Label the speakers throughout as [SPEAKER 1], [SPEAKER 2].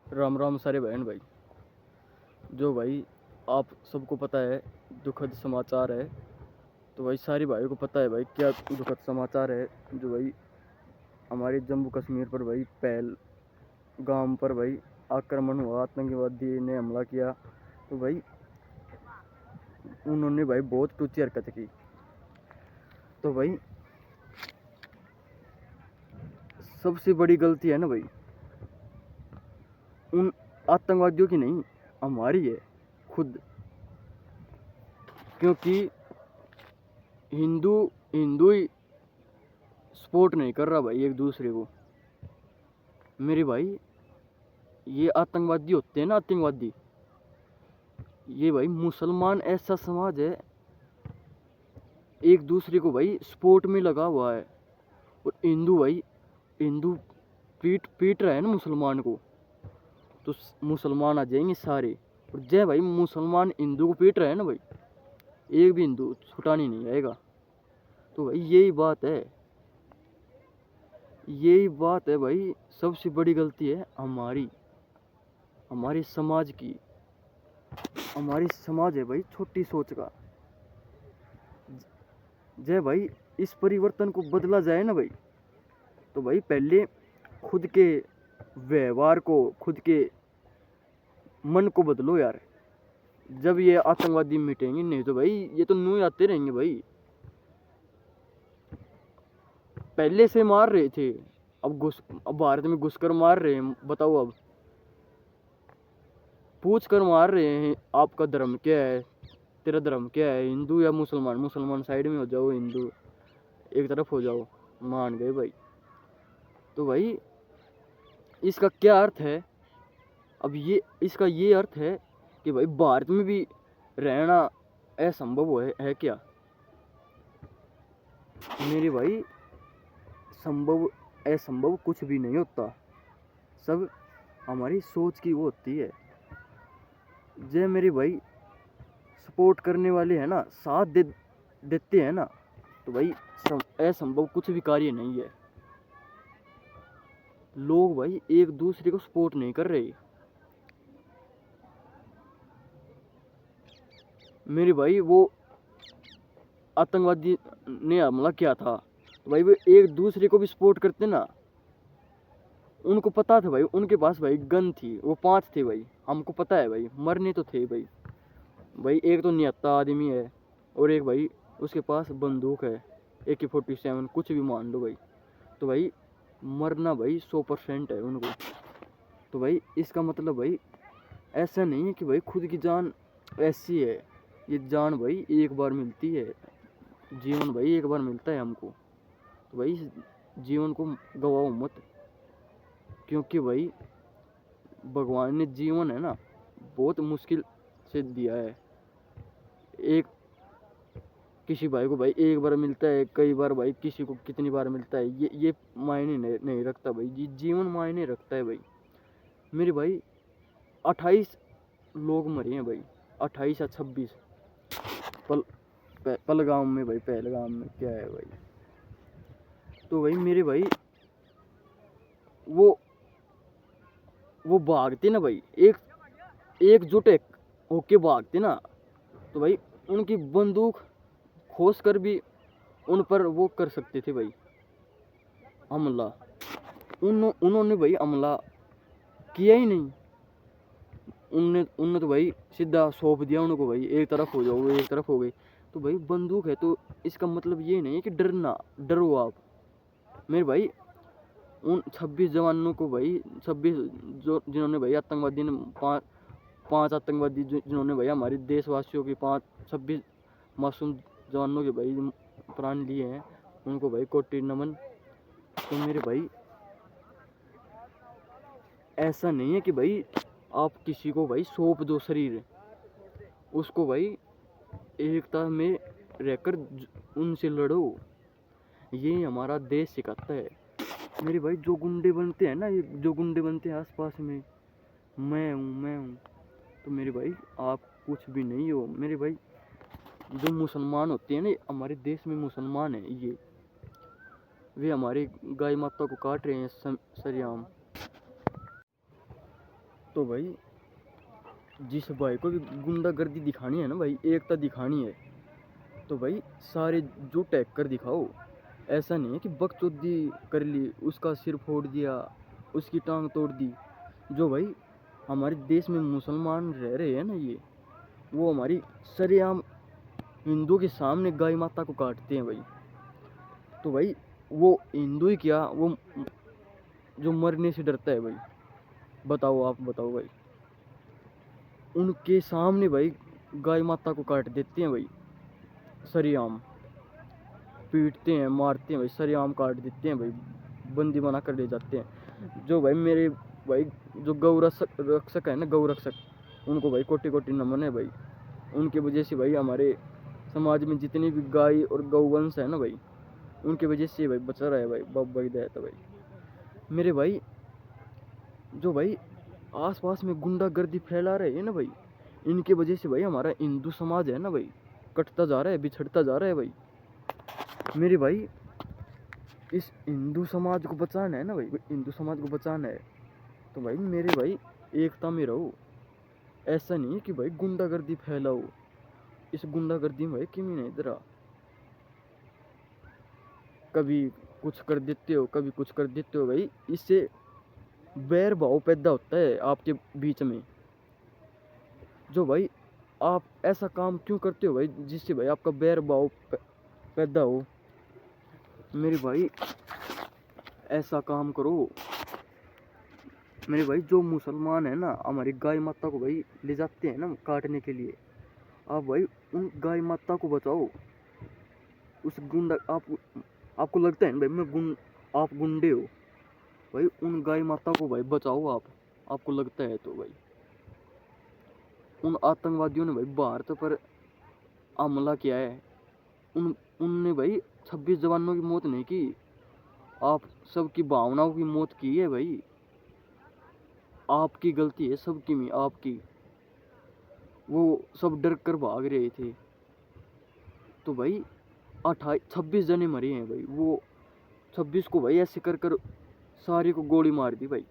[SPEAKER 1] राम राम सारे बहन भाई। जो भाई आप सबको पता है दुखद समाचार है। तो भाई सारे भाइयों को पता है भाई क्या दुखद समाचार है। जो भाई हमारे जम्मू कश्मीर पर भाई पहलगाम पर भाई आक्रमण हुआ, आतंकवादी ने हमला किया। तो भाई उन्होंने भाई बहुत टूची हरकत की। तो भाई सबसे बड़ी गलती है ना भाई उन आतंकवादियों की नहीं, हमारी है खुद। क्योंकि हिंदू हिंदू ही सपोर्ट नहीं कर रहा भाई एक दूसरे को। मेरे भाई ये आतंकवादी होते हैं ना, आतंकवादी, ये भाई मुसलमान ऐसा समाज है एक दूसरे को भाई सपोर्ट में लगा हुआ है। और हिंदू भाई हिंदू पीट पीट रहा है ना मुसलमान को, तो मुसलमान आ जाएंगे सारे। और जय भाई मुसलमान हिंदू को पीट रहा है ना भाई, एक भी हिंदू छुटाने नहीं आएगा। तो भाई यही बात है भाई। सबसे बड़ी गलती है हमारी, हमारे समाज की। हमारी समाज है भाई छोटी सोच का। जय भाई इस परिवर्तन को बदला जाए ना भाई, तो भाई पहले खुद के व्यवहार को, खुद के मन को बदलो यार। जब ये आतंकवादी मिटेंगे, नहीं तो भाई ये तो न्यू आते रहेंगे भाई। पहले से मार रहे थे, अब भारत में घुसकर मार रहे हैं। बताओ, अब पूछ कर मार रहे हैं आपका धर्म क्या है, तेरा धर्म क्या है, हिंदू या मुसलमान। मुसलमान साइड में हो जाओ, हिंदू एक तरफ हो जाओ, मान गए भाई। तो भाई इसका क्या अर्थ है? अब इसका ये अर्थ है कि भाई भारत में भी रहना असंभव है क्या? मेरे भाई संभव असंभव कुछ भी नहीं होता, सब हमारी सोच की वो होती है। जे मेरे भाई सपोर्ट करने वाले हैं ना, देते हैं ना, तो भाई असंभव कुछ भी कार्य नहीं है। लोग भाई एक दूसरे को सपोर्ट नहीं कर रहे। मेरे भाई वो आतंकवादी ने हमला किया था, तो भाई वो एक दूसरे को भी सपोर्ट करते ना। उनको पता था भाई, उनके पास भाई गन थी, वो 5 थे भाई, हमको पता है भाई, मरने तो थे भाई। भाई एक तो निहत्ता आदमी है, और एक भाई उसके पास बंदूक है, AK-47, कुछ भी मान लो भाई। तो भाई मरना भाई 100% है उनको। तो भाई इसका मतलब भाई ऐसा नहीं है कि भाई खुद की जान ऐसी है। ये जान भाई एक बार मिलती है, जीवन भाई एक बार मिलता है हमको। तो भाई इस जीवन को गवाओ मत। क्योंकि भाई भगवान ने जीवन है ना बहुत मुश्किल से दिया है। एक किसी भाई को भाई एक बार मिलता है, कई बार भाई किसी को कितनी बार मिलता है, ये मायने नहीं रखता भाई। ये जीवन मायने रखता है भाई। मेरे भाई 28 लोग मरे हैं भाई, 28 या 26 पल पहलगाम में भाई। पहलगाम में क्या है भाई? तो भाई मेरे भाई वो वो भागते ना भाई, एकजुट होके भागते ना, तो भाई उनकी बंदूक खोस कर भी उन पर वो कर सकते थे भाई हमला। उन्होंने भाई हमला किया ही नहीं। उनने तो भाई सीधा सौंप दिया उनको, भाई एक तरफ हो जाओ, एक तरफ हो गई। तो भाई बंदूक है तो इसका मतलब ये नहीं है कि डरो आप। मेरे भाई उन 26 जवानों को भाई, 26 जो जिन्होंने भाई आतंकवादी ने पाँच आतंकवादी जिन्होंने भाई हमारे देशवासियों की 26 मासूम जवानों के भाई प्राण लिए हैं, उनको भाई कोटि नमन। तो मेरे भाई ऐसा नहीं है कि भाई आप किसी को भाई सौंप दो शरीर, उसको भाई एकता में रहकर उनसे लड़ो। ये हमारा देश सिखाता है। मेरे भाई जो गुंडे बनते हैं ना, ये जो गुंडे बनते हैं आसपास में, मैं हूँ, तो मेरे भाई आप कुछ भी नहीं हो। मेरे भाई जो मुसलमान होते हैं ना, हमारे देश में मुसलमान है ये, वे हमारे गाय माता को काट रहे हैं सरेआम। तो भाई जिस भाई को भी गुंडागर्दी दिखानी है ना भाई, एकता दिखानी है, तो भाई सारे जुट टैग कर दिखाओ। ऐसा नहीं है कि बकचोदी कर ली, उसका सिर फोड़ दिया, उसकी टांग तोड़ दी। जो भाई हमारे देश में मुसलमान रह रहे हैं ना, ये वो हमारी सरेआम हिंदू के सामने गाय माता को काटते हैं भाई। तो भाई वो हिंदू ही क्या, वो जो मरने से डरता है भाई, बताओ आप बताओ भाई, उनके सामने भाई गाय माता को काट देते हैं भाई, सरेआम पीटते हैं, मारते हैं भाई, सरेआम काट देते हैं भाई, बंदी बना कर ले जाते हैं। जो भाई मेरे भाई जो गौ रक्षक है ना, गौ रक्षक, उनको भाई कोटि कोटि नमन है भाई। उनकी वजह से भाई हमारे समाज में जितनी भी गाय और गौवंश है ना भाई, उनकी वजह से भाई बचा रहा है भाई, बाबा की दया है भाई। मेरे भाई जो भाई आस पास में गुंडागर्दी फैला रहे हैं ना भाई, इनके वजह से भाई हमारा हिंदू समाज है ना भाई, कटता जा रहा है, बिछड़ता जा रहा है भाई। मेरे भाई इस हिंदू समाज को बचाना है ना भाई, हिंदू समाज को बचाना है, तो भाई मेरे भाई एकता में रहो। ऐसा नहीं है कि भाई गुंडागर्दी फैलाओ। इस गुंडागर्दी में भाई किमी नहीं इधर, कभी कुछ कर देते हो, कभी कुछ कर देते हो भाई, इससे बैर भाव पैदा होता है आपके बीच में। जो भाई आप ऐसा काम क्यों करते हो भाई, जिससे भाई आपका बैर भाव पैदा हो। मेरे भाई ऐसा काम करो। मेरे भाई जो मुसलमान है ना, हमारी गाय माता को भाई ले जाते हैं ना काटने के लिए, आप भाई उन गाय माता को बचाओ। उस गुंडा आपको लगता है ना भाई आप गुंडे हो भाई, उन गाय माता को भाई बचाओ आप, आपको लगता है तो भाई। उन आतंकवादियों ने भाई भारत पर हमला किया है, उनने भाई 26 जवानों की मौत नहीं की, आप सबकी भावनाओं की मौत की है भाई। आपकी गलती है सबकी में, आपकी। वो सब डर कर भाग रहे थे, तो भाई 26 जने मरे हैं भाई। वो 26 को भाई ऐसे कर कर सारे को गोली मार दी भाई,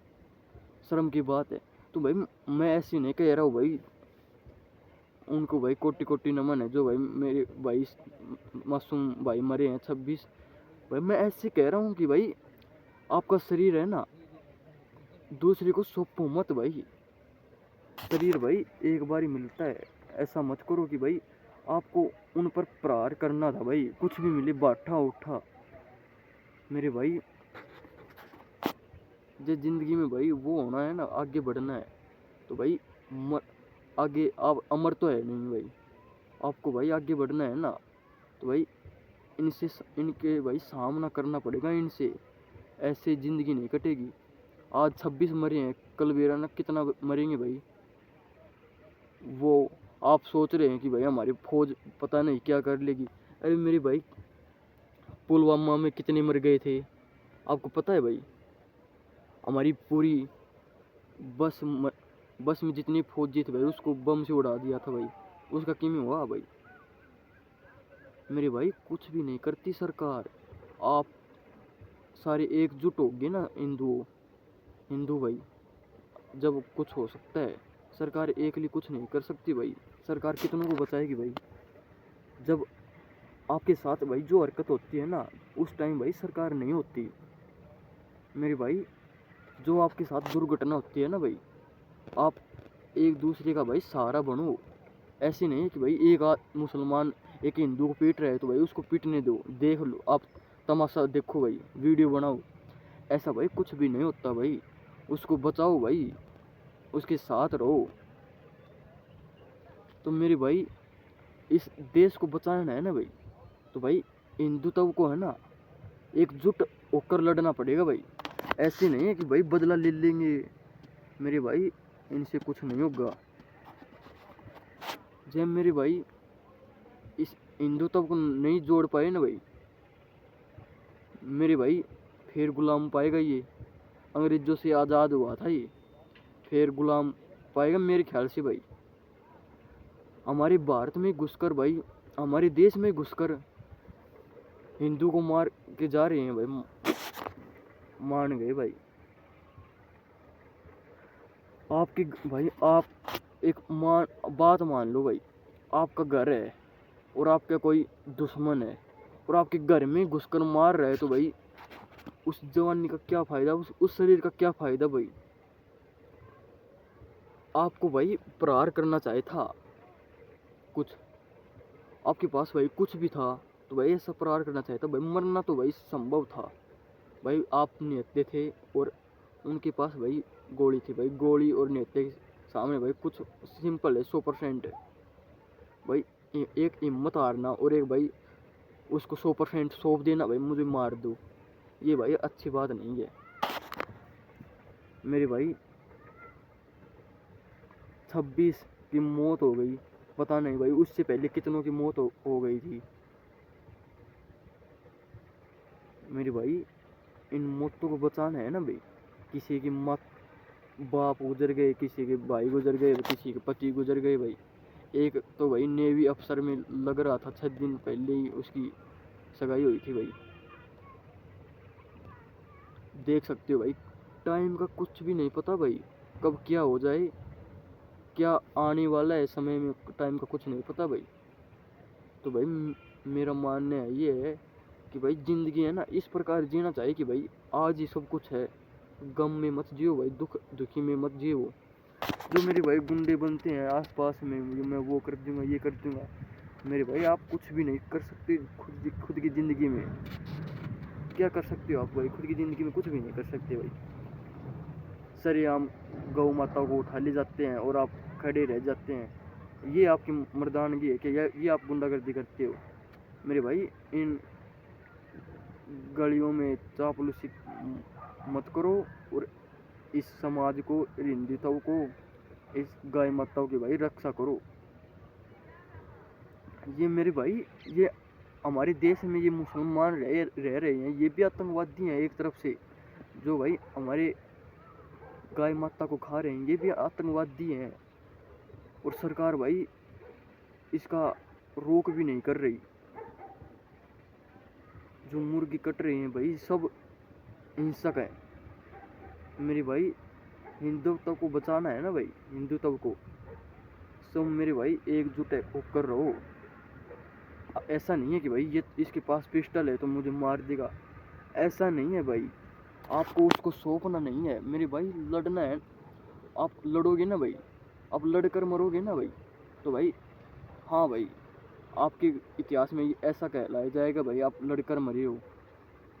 [SPEAKER 1] शर्म की बात है। तो भाई मैं ऐसे नहीं कह रहा हूँ भाई, उनको भाई कोटि कोटि नमन है जो भाई मेरे भाई मासूम भाई मरे हैं 26। भाई मैं ऐसे कह रहा हूँ कि भाई आपका शरीर है ना, दूसरे को सौंपो मत भाई। शरीर भाई एक बार ही मिलता है, ऐसा मत करो कि भाई आपको उन पर प्रहार करना था भाई, कुछ भी मिले बाठा उठा। मेरे भाई जो जिंदगी में भाई वो होना है ना, आगे बढ़ना है, तो भाई आगे आप अमर तो है नहीं भाई, आपको भाई आगे बढ़ना है ना, तो भाई इनके भाई सामना करना पड़ेगा इनसे, ऐसे ज़िंदगी नहीं कटेगी। आज 26 मरे हैं, कल बेराना कितना मरेंगे भाई। वो आप सोच रहे हैं कि भाई हमारी फौज पता नहीं क्या कर लेगी। अरे मेरे भाई पुलवामा में कितने मर गए थे, आपको पता है भाई। हमारी पूरी बस बस में जितनी फौजी थे भाई, उसको बम से उड़ा दिया था भाई, उसका क्यों हुआ भाई। मेरे भाई कुछ भी नहीं करती सरकार, आप सारे एकजुट हो गए ना हिंदू भाई, जब कुछ हो सकता है। सरकार अकेली कुछ नहीं कर सकती भाई, सरकार कितनों को बचाएगी भाई। जब आपके साथ भाई जो हरकत होती है ना, उस टाइम भाई सरकार नहीं होती। मेरे भाई जो आपके साथ दुर्घटना होती है ना भाई, आप एक दूसरे का भाई सहारा बनो। ऐसे नहीं है कि भाई एक मुसलमान एक हिंदू को पीट रहा है तो भाई उसको पीटने दो, देख लो आप, तमाशा देखो भाई, वीडियो बनाओ। ऐसा भाई कुछ भी नहीं होता भाई, उसको बचाओ भाई, उसके साथ रहो। तो मेरे भाई इस देश को बचाना है ना भाई, तो भाई हिंदुत्व को है ना एकजुट होकर लड़ना पड़ेगा भाई। ऐसे नहीं है कि भाई बदला ले लेंगे, मेरे भाई इनसे कुछ नहीं होगा। जब मेरे भाई इस हिंदुत्व को नहीं जोड़ पाए ना भाई, मेरे भाई फिर गुलाम पाएगा ये। अंग्रेजों से आज़ाद हुआ था ये, फिर गुलाम पाएगा मेरे ख्याल से भाई। हमारे भारत में घुसकर भाई, हमारे देश में घुसकर हिंदू को मार के जा रहे हैं भाई, मान गए भाई। आपकी भाई आप एक बात मान लो भाई, आपका घर है और आपका कोई दुश्मन है और आपके घर में घुसकर मार रहा है, तो भाई उस जवानी का क्या फायदा, उस शरीर का क्या फायदा भाई। आपको भाई प्रहार करना चाहिए था कुछ, आपके पास भाई कुछ भी था तो भाई ऐसा प्रहार करना चाहिए था भाई, मरना तो भाई संभव था भाई। आप निहत्थे थे और उनके पास भाई गोली थी भाई, गोली और निहत्थे के सामने भाई कुछ सिंपल है, 100% है भाई। एक हिम्मत हारना और एक भाई उसको 100% सौंप देना भाई, मुझे मार दो, ये भाई अच्छी बात नहीं है मेरे भाई। 26 की मौत हो गई, पता नहीं भाई उससे पहले कितनों की मौत हो गई थी मेरे भाई। इन मौतों को बचाना है ना भाई। किसी की मत बाप गुजर गए, किसी के भाई गुजर गए, किसी के पति गुजर गए भाई। एक तो भाई नेवी अफसर में लग रहा था, 6 दिन पहले ही उसकी सगाई हुई थी भाई। देख सकते हो भाई, टाइम का कुछ भी नहीं पता भाई, कब क्या हो जाए, क्या आने वाला है समय में, टाइम का कुछ नहीं पता भाई। तो भाई मेरा मानना है ये है कि भाई ज़िंदगी है ना इस प्रकार जीना चाहिए कि भाई आज ही सब कुछ है, गम में मत जियो भाई, दुखी में मत जियो। जो मेरे भाई गुंडे बनते हैं आस पास में, मैं वो कर दूंगा ये कर दूंगा, मेरे भाई आप कुछ भी नहीं कर सकते खुद की ज़िंदगी में। क्या कर सकते हो आप भाई, खुद की ज़िंदगी में कुछ भी नहीं कर सकते भाई। सरेआम गौ माता को उठा ले जाते हैं और आप खड़े रह जाते हैं, ये आपकी मर्दानगी है कि ये आप गुंडागर्दी करते हो मेरे भाई। इन गलियों में चापलूसी मत करो और इस समाज को, हिंदुत्व को, इस गाय माताओं की भाई रक्षा करो। ये मेरे भाई, ये हमारे देश में ये मुसलमान रह रहे हैं, ये भी आतंकवादी हैं एक तरफ से। जो भाई हमारे गाय माता को खा रहे हैं ये भी आतंकवादी हैं, और सरकार भाई इसका रोक भी नहीं कर रही। जो मुर्गी कट रहे हैं भाई सब हिंसक है मेरे भाई। हिंदुत्व को बचाना है ना भाई, हिंदुत्व को सब मेरे भाई एकजुट होकर रहो। ऐसा नहीं है कि भाई ये इसके पास पिस्टल है तो मुझे मार देगा, ऐसा नहीं है भाई। आपको उसको सौंपना नहीं है मेरे भाई, लड़ना है। आप लड़ोगे ना भाई, आप लड़कर मरोगे ना भाई, तो भाई हाँ भाई आपके इतिहास में ऐसा कहलाया जाएगा भाई आप लड़कर मरे हो।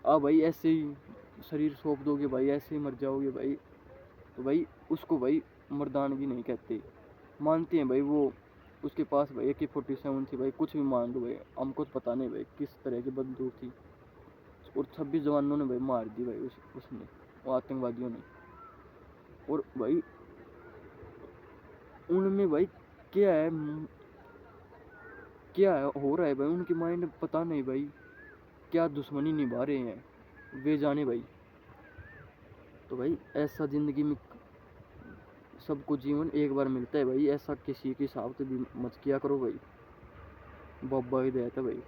[SPEAKER 1] आप भाई ऐसे ही शरीर सौंप दोगे भाई, ऐसे ही मर जाओगे भाई, तो भाई उसको भाई मर्दानगी नहीं कहते। मानते हैं भाई वो उसके पास भाई AK-47 थी भाई, कुछ भी मान लो भाई, हमको तो पता नहीं भाई किस तरह की बंदूक थी, और 26 जवानों ने भाई मार दी भाई उसने, वो आतंकवादियों ने। और भाई उनमें भाई क्या है, क्या है हो रहा है भाई उनके माइंड में, पता नहीं भाई क्या दुश्मनी निभा रहे हैं वे जाने भाई। तो भाई ऐसा ज़िंदगी में सबको जीवन एक बार मिलता है भाई, ऐसा किसी के साथ भी मत किया करो भाई। बाबा हिदायत है भाई।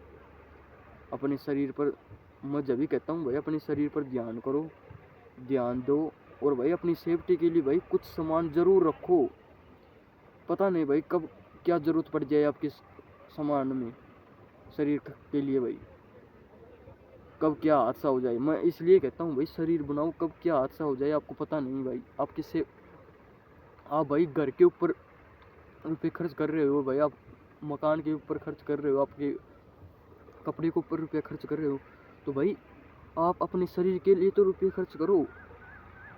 [SPEAKER 1] अपने शरीर पर, मैं जब भी कहता हूँ भाई अपने शरीर पर ध्यान करो, ध्यान दो, और भाई अपनी सेफ्टी के लिए भाई कुछ सामान ज़रूर रखो। पता नहीं भाई कब क्या ज़रूरत पड़ जाए आपके सामान में, शरीर के लिए भाई, कब क्या हादसा हो जाए। मैं इसलिए कहता हूँ भाई शरीर बनाओ, कब क्या हादसा हो जाए आपको पता नहीं भाई। आप किससे, आप भाई घर के ऊपर रुपये खर्च कर रहे हो भाई, आप मकान के ऊपर खर्च कर रहे हो, आपके कपड़े के ऊपर रुपये खर्च कर रहे हो, तो भाई आप अपने शरीर के लिए तो रुपये खर्च करो।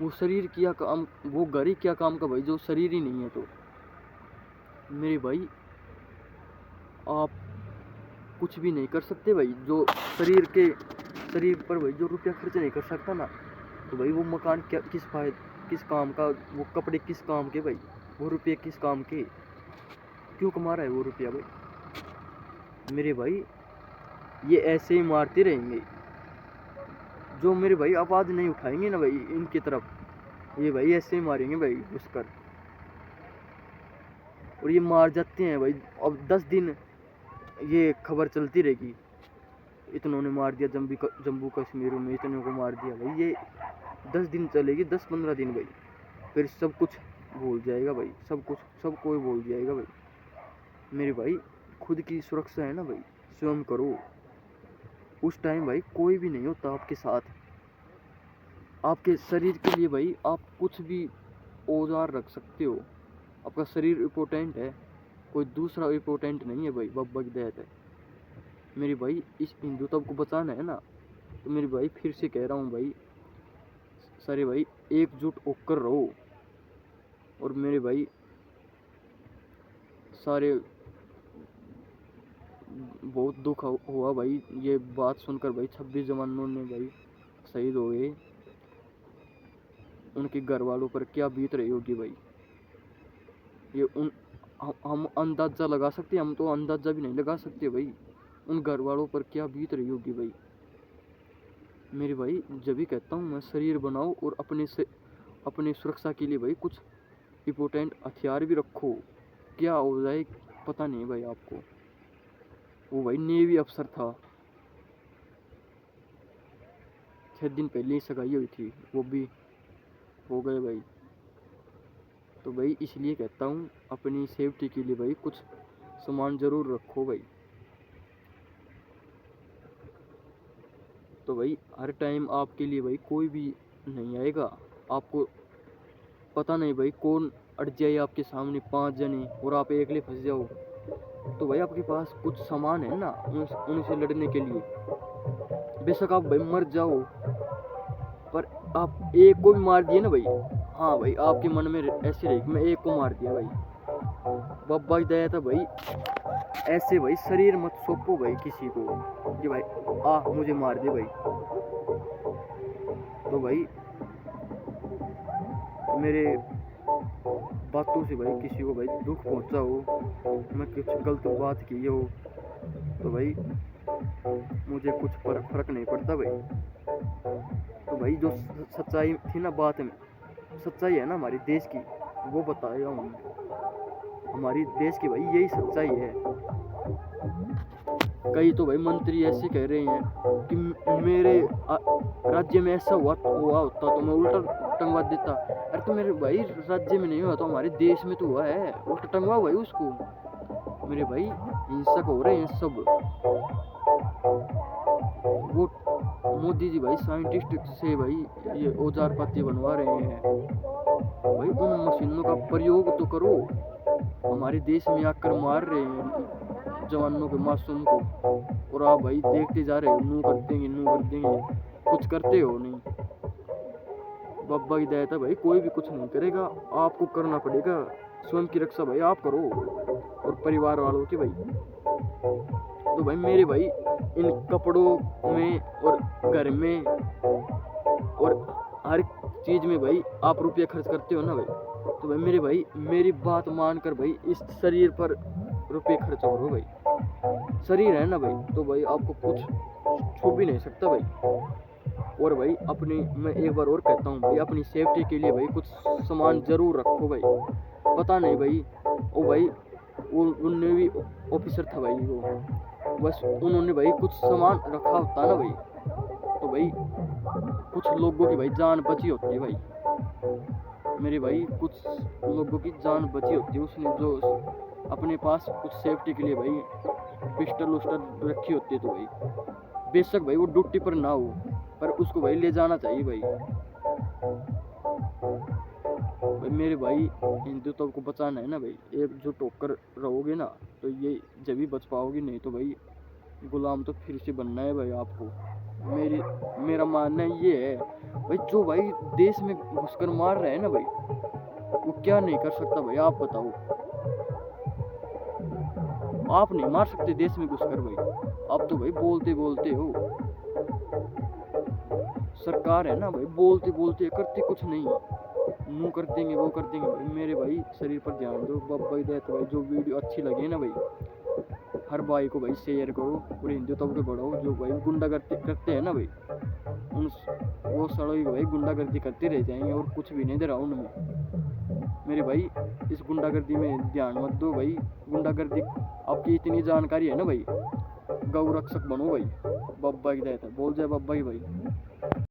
[SPEAKER 1] वो शरीर क्या काम, वो घर ही क्या काम का भाई जो शरीर ही नहीं है। तो मेरे भाई आप कुछ भी नहीं कर सकते भाई, जो शरीर पर भाई जो रुपया खर्च नहीं कर सकता ना, तो भाई वो मकान क्या किस काम का, वो कपड़े किस काम के भाई, वो रुपये किस काम के, क्यों कमा रहा है वो रुपया भाई। मेरे भाई ये ऐसे ही मारते रहेंगे, जो मेरे भाई आवाज़ नहीं उठाएंगे ना भाई इनकी तरफ, ये भाई ऐसे ही मारेंगे भाई घुसकर, और ये मार जाते हैं भाई। अब 10 दिन ये खबर चलती रहेगी, इतनों ने मार दिया, जम्मू कश्मीर में इतनों को मार दिया भाई, ये 10 दिन चलेगी, 10-15 दिन भाई, फिर सब कुछ भूल जाएगा भाई, सब कुछ सब कोई भूल जाएगा भाई। मेरे भाई खुद की सुरक्षा है ना भाई, स्वयं करो। उस टाइम भाई कोई भी नहीं होता आपके साथ। आपके शरीर के लिए भाई आप कुछ भी औजार रख सकते हो। आपका शरीर इम्पोर्टेंट है, कोई दूसरा इम्पोर्टेंट नहीं है भाई। बब्बा की दया है। मेरे भाई इस हिंदुत्व को बचाना है ना, तो मेरे भाई फिर से कह रहा हूँ भाई, सारे भाई एकजुट होकर रहो। और मेरे भाई सारे बहुत दुख हुआ भाई ये बात सुनकर भाई। 26 जवानों ने भाई शहीद हो गए। उनके घर वालों पर क्या बीत रही होगी भाई, ये उन हम अंदाजा लगा सकते हैं? हम तो अंदाजा भी नहीं लगा सकते भाई, उन घर वालों पर क्या बीत रही होगी भाई। मेरे भाई जब भी कहता हूँ मैं, शरीर बनाओ और अपने सुरक्षा के लिए भाई कुछ इम्पोर्टेंट हथियार भी रखो। क्या हो जाए पता नहीं भाई आपको। वो भाई नेवी अफसर था, 6 दिन पहले ही सगाई हुई थी, वो भी हो गए भाई। तो भाई इसलिए कहता हूँ अपनी सेफ्टी के लिए भाई कुछ सामान ज़रूर रखो भाई। तो भाई हर टाइम आपके लिए भाई कोई भी नहीं आएगा। आपको पता नहीं भाई कौन अट जाए आपके सामने 5 जने और आप अकेले फंस जाओ। तो भाई आपके पास कुछ सामान है ना उनसे लड़ने के लिए। बेशक आप भाई मर जाओ, पर आप एक को भी मार दिए ना भाई, हाँ भाई आपके मन में ऐसे रहे कि मैं एक को मार दिया भाई। बब्बा की दया था भाई। ऐसे भाई शरीर मत सौंपो भाई किसी को कि भाई मुझे मार दे भाई। तो भाई मेरे बातों से भाई किसी को भाई दुख पहुंचा हो, मैं कुछ गलत बात की हो, तो भाई मुझे कुछ फर्क नहीं पड़ता भाई। तो भाई जो सच्चाई थी ना बात में, सच्चाई है ना हमारे देश की, वो बताया हूँ। हमारी देश की भाई यही सच्चाई है। कई तो भाई मंत्री ऐसे कह रहे हैं कि मेरे राज्य में ऐसा हुआ होता तो मैं उल्टा टंगवा देता। अरे तो मेरे भाई राज्य में नहीं हुआ तो हमारे देश में तो हुआ है, उल्टा टंगवा भाई उसको। मेरे भाई हिंसक हो रहे हैं सब। वो मोदी जी भाई साइंटिस्ट से भाई ये औजार पाती बनवा रहे हैं भाई। उन मशीनों का प्रयोग तो करो। हमारे देश में आकर मार रहे हैं जवानों के, मासूम को, और आप भाई देखते जा रहे हो, नू कर देंगे, कुछ करते हो नहीं। बब्बा की दया था भाई, कोई भी कुछ नहीं करेगा, आपको करना पड़ेगा। स्वयं की रक्षा भाई आप करो और परिवार वालों की भाई। तो भाई मेरे भाई इन कपड़ों में और घर में और हर चीज़ में भाई आप रुपये खर्च करते हो ना भाई। तो भाई मेरे भाई मेरी बात मानकर भाई इस शरीर पर रुपये खर्च करो भाई। शरीर है ना भाई, तो भाई आपको कुछ छू भी नहीं सकता भाई। और भाई अपनी, मैं एक बार और कहता हूँ भाई, अपनी सेफ्टी के लिए भाई कुछ सामान ज़रूर रखो भाई। पता नहीं भाई वो नेवी ऑफिसर था भाई, वो बस उन्होंने भाई कुछ सामान रखा होता ना भाई, तो भाई कुछ लोगों की भाई जान बची होती है भाई। मेरे भाई कुछ लोगों की जान बची होती है, उसने जो अपने पास कुछ सेफ्टी के लिए भाई पिस्टल उस्टल रखी होती है। तो भाई बेशक भाई वो ड्यूटी पर ना हो, पर उसको भाई ले जाना चाहिए भाई। भाई मेरे भाई हिंदुत्व को बचाना है ना भाई, एकजुट होकर रहोगे ना तो ये जब भी बच पाओगे, नहीं तो भाई गुलाम तो फिर से बनना है भाई आपको। मेरा मानना ये है भाई, जो भाई देश में घुसकर मार रहे हैं ना भाई, वो क्या नहीं कर सकता भाई आप बताओ। आप नहीं मार सकते देश में घुसकर भाई, आप तो भाई बोलते बोलते हो। सरकार है ना भाई, बोलते बोलते करते कुछ नहीं, नू कर देंगे वो कर देंगे भाई। मेरे भाई शरीर पर ध्यान दो। बब्बा की दया भाई, जो वीडियो अच्छी लगे ना भाई, हर भाई को भाई शेयर करो और हिंदुत्व के बढ़ाओ। जो भाई गुंडागर्दी करते हैं ना भाई, वो सड़ों को भाई गुंडागर्दी करते रह जाएंगे और कुछ भी नहीं दे रहा उनमें। मेरे भाई इस गुंडागर्दी में ध्यान मत दो भाई। गुंडागर्दी आपकी इतनी जानकारी है ना भाई, गौ रक्षक बनो भाई। बब्बा की दया बोल जाए बब्बा की भाई।